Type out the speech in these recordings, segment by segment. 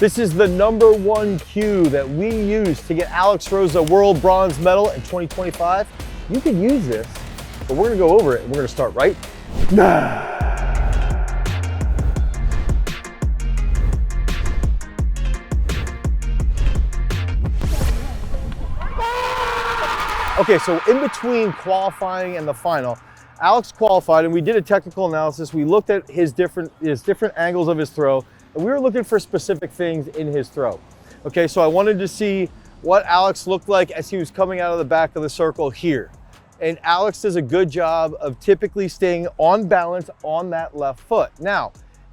This is the #1 cue that we use to get Alex Rose a world bronze medal in 2025. You could use this, but we're gonna go over it and we're gonna start right now. Okay, so in between qualifying and the final, Alex qualified and we did a technical analysis. We looked at his different angles of his throw, and we were looking for specific things in his throw. Okay, so I wanted to see what Alex looked like as he was coming out of the back of the circle here. And Alex does a good job of typically staying on balance on that left foot. Now,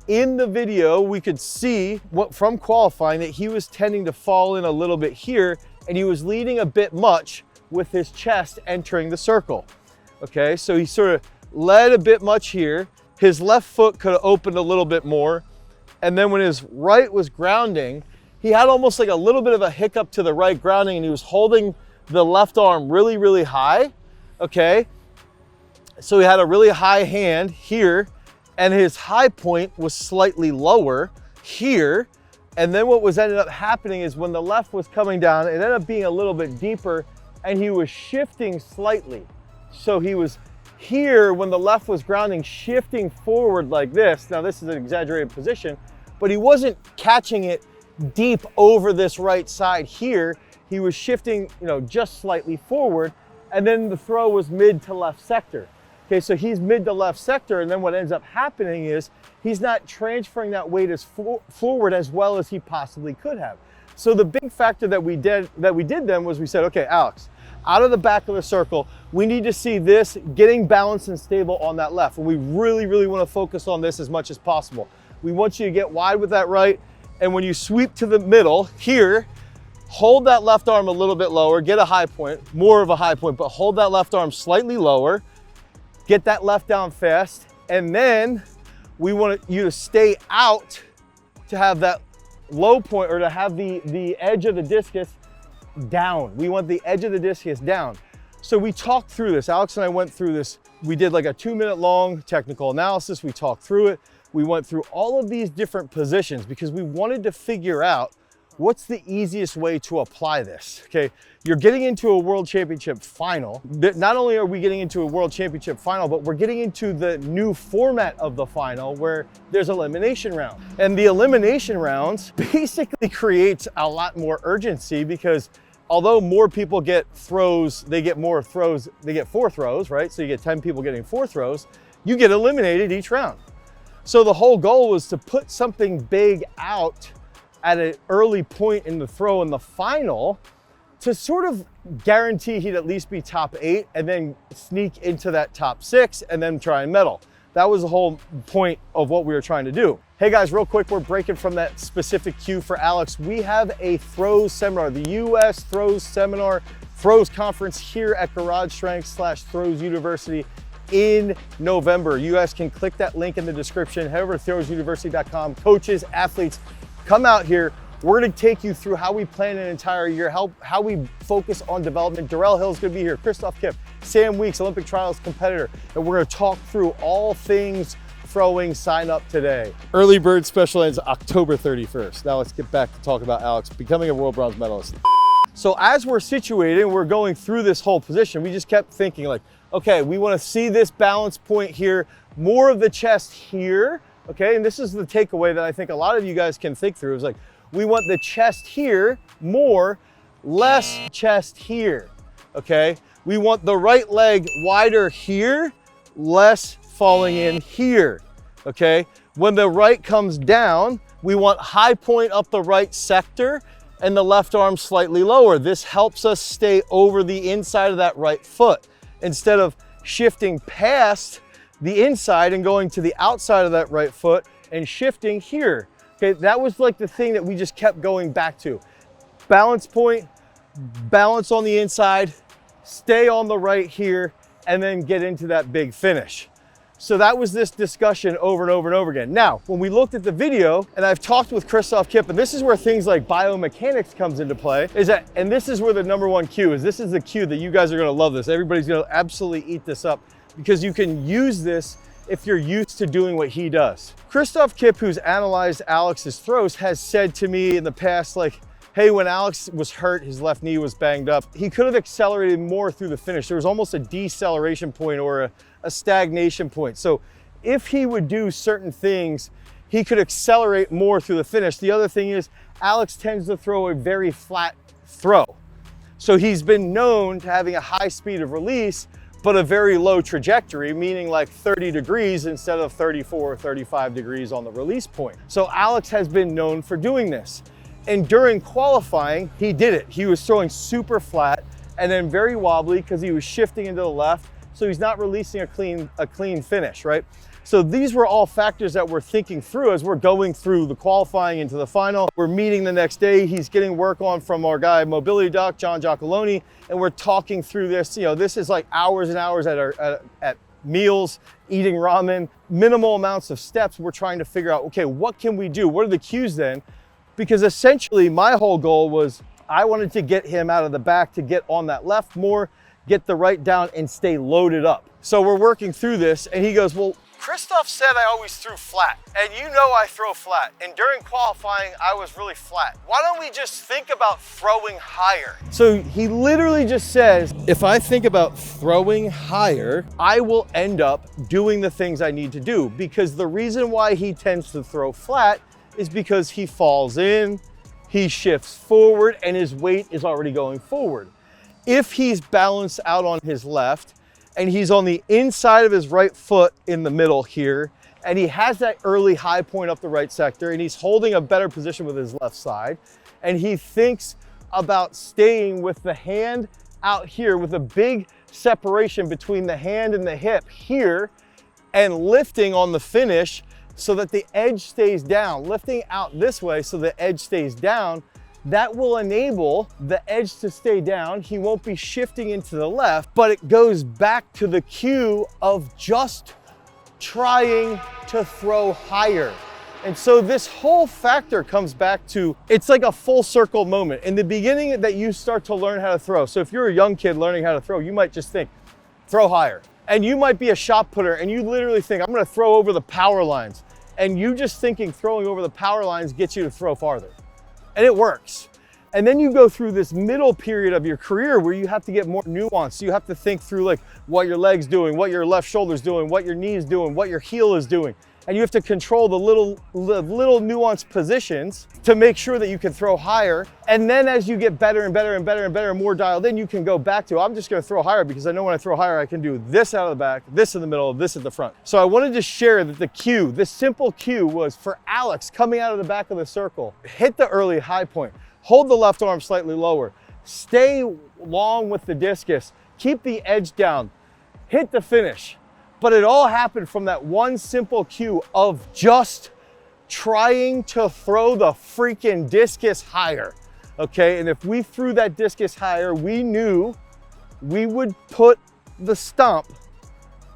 in the video, we could see from qualifying that he was tending to fall in a little bit here, and he was leading a bit much with his chest entering the circle. Okay, so he sort of led a bit much here. His left foot could have opened a little bit more. And then when his right was grounding, he had almost like a little bit of a hiccup to the right grounding, and he was holding the left arm really, really high. Okay, so he had a really high hand here, and his high point was slightly lower here. And then what was ended up happening is when the left was coming down, it ended up being a little bit deeper, and he was shifting slightly. So he was here when the left was grounding, shifting forward like this. Now this is an exaggerated position, but he wasn't catching it deep over this right side here. He was shifting, just slightly forward, and then the throw was mid to left sector. Okay, so he's mid to left sector, and then what ends up happening is he's not transferring that weight as forward as well as he possibly could have. So the big factor that we did then was we said, okay, Alex, out of the back of the circle, we need to see this getting balanced and stable on that left. And we really, really want to focus on this as much as possible. We want you to get wide with that right. And when you sweep to the middle here, hold that left arm a little bit lower, get a high point, more of a high point, but hold that left arm slightly lower, get that left down fast. And then we want you to stay out to have that low point, or to have the edge of the discus down. We want the edge of the discus down. So we talked through this. Alex and I went through this. We did like a 2-minute long technical analysis. We talked through it. We went through all of these different positions because we wanted to figure out what's the easiest way to apply this. Okay, you're getting into a world championship final. Not only are we getting into a world championship final, but we're getting into the new format of the final where there's elimination round. And the elimination rounds basically creates a lot more urgency because although more people get throws, they get 4 throws, right? So you get 10 people getting 4 throws, you get eliminated each round. So the whole goal was to put something big out at an early point in the throw in the final to sort of guarantee he'd at least be top 8 and then sneak into that top 6 and then try and medal. That was the whole point of what we were trying to do. Hey guys, real quick, we're breaking from that specific cue for Alex. We have a throws seminar, the US Throws Seminar, Throws Conference here at Garage Strength / Throws University in November. You guys can click that link in the description, head over to throwsuniversity.com. Coaches, athletes, come out here. We're gonna take you through how we plan an entire year, how we focus on development. Darrell Hill's gonna be here, Christoph Kipp, Sam Weeks, Olympic trials competitor, and we're gonna talk through all things throwing. Sign up today. Early bird special ends October 31st. Now let's get back to talk about Alex becoming a world bronze medalist. So as we're situated, we're going through this whole position, we just kept thinking like, okay, we wanna see this balance point here, more of the chest here, okay? And this is the takeaway that I think a lot of you guys can think through is like, we want the chest here more, less chest here, okay? We want the right leg wider here, less falling in here, okay? When the right comes down, we want high point up the right sector and the left arm slightly lower. This helps us stay over the inside of that right foot instead of shifting past the inside and going to the outside of that right foot and shifting here. Okay, that was like the thing that we just kept going back to. Balance point, balance on the inside, stay on the right here, and then get into that big finish. So that was this discussion over and over and over again. Now, when we looked at the video, and I've talked with Christoph Kipp, and this is where things like biomechanics comes into play, and this is where the #1 cue is. This is the cue that you guys are gonna love this. Everybody's gonna absolutely eat this up because you can use this if you're used to doing what he does. Christoph Kipp, who's analyzed Alex's throws, has said to me in the past, like, hey, when Alex was hurt, his left knee was banged up, he could have accelerated more through the finish. There was almost a deceleration point or a stagnation point. So if he would do certain things, he could accelerate more through the finish. The other thing is, Alex tends to throw a very flat throw. So he's been known to having a high speed of release, but a very low trajectory, meaning like 30 degrees instead of 34 or 35 degrees on the release point. So Alex has been known for doing this. And during qualifying, he did it. He was throwing super flat and then very wobbly because he was shifting into the left. So he's not releasing a clean finish, right? So these were all factors that we're thinking through as we're going through the qualifying into the final. We're meeting the next day. He's getting work on from our guy, Mobility Doc, John Giacalone, and we're talking through this. You know, this is like hours and hours at meals, eating ramen, minimal amounts of steps. We're trying to figure out, okay, what can we do? What are the cues then? Because essentially my whole goal was I wanted to get him out of the back to get on that left more, get the right down and stay loaded up. So we're working through this and he goes, well, Christoph said I always threw flat, and you know I throw flat, and during qualifying I was really flat. Why don't we just think about throwing higher? So he literally just says, if I think about throwing higher, I will end up doing the things I need to do, because the reason why he tends to throw flat is because he falls in, he shifts forward, and his weight is already going forward. If he's balanced out on his left, and he's on the inside of his right foot in the middle here, and he has that early high point up the right sector, and he's holding a better position with his left side, and he thinks about staying with the hand out here with a big separation between the hand and the hip here, and lifting on the finish so that the edge stays down, lifting out this way so the edge stays down. That will enable the edge to stay down. He won't be shifting into the left, but it goes back to the cue of just trying to throw higher. And so this whole factor comes back to, it's like a full circle moment. In the beginning that you start to learn how to throw. So if you're a young kid learning how to throw, you might just think, throw higher. And you might be a shot putter and you literally think, I'm gonna throw over the power lines. And you just thinking throwing over the power lines gets you to throw farther. And it works. And then you go through this middle period of your career where you have to get more nuanced. So you have to think through like what your leg's doing, what your left shoulder's doing, what your knee's doing, what your heel is doing. And you have to control the little nuanced positions to make sure that you can throw higher. And then as you get better and better and better and better and more dialed in, you can go back to, I'm just gonna throw higher because I know when I throw higher, I can do this out of the back, this in the middle, this at the front. So I wanted to share that the cue, this simple cue was for Alex coming out of the back of the circle, hit the early high point, hold the left arm slightly lower, stay long with the discus, keep the edge down, hit the finish. But it all happened from that one simple cue of just trying to throw the freaking discus higher, okay? And if we threw that discus higher, we knew we would put the stomp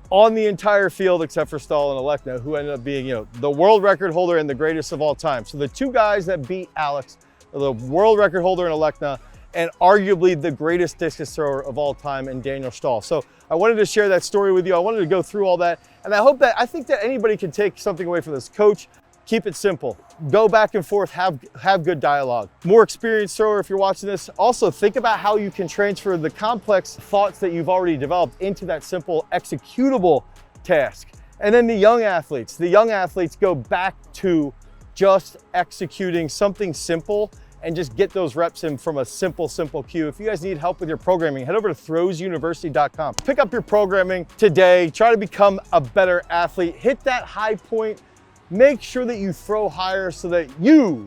on the entire field except for Stahl and Alekna, who ended up being, you know, the world record holder and the greatest of all time. So the two guys that beat Alex are the world record holder in Alekna and arguably the greatest discus thrower of all time in Daniel Stahl. So I wanted to share that story with you. I wanted to go through all that. And I think that anybody can take something away from this. Coach, keep it simple. Go back and forth, have good dialogue. More experienced thrower if you're watching this. Also think about how you can transfer the complex thoughts that you've already developed into that simple executable task. And then the young athletes go back to just executing something simple and just get those reps in from a simple cue. If you guys need help with your programming, head over to throwsuniversity.com. Pick up your programming today, try to become a better athlete, hit that high point, make sure that you throw higher so that you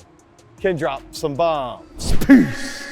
can drop some bombs. Peace.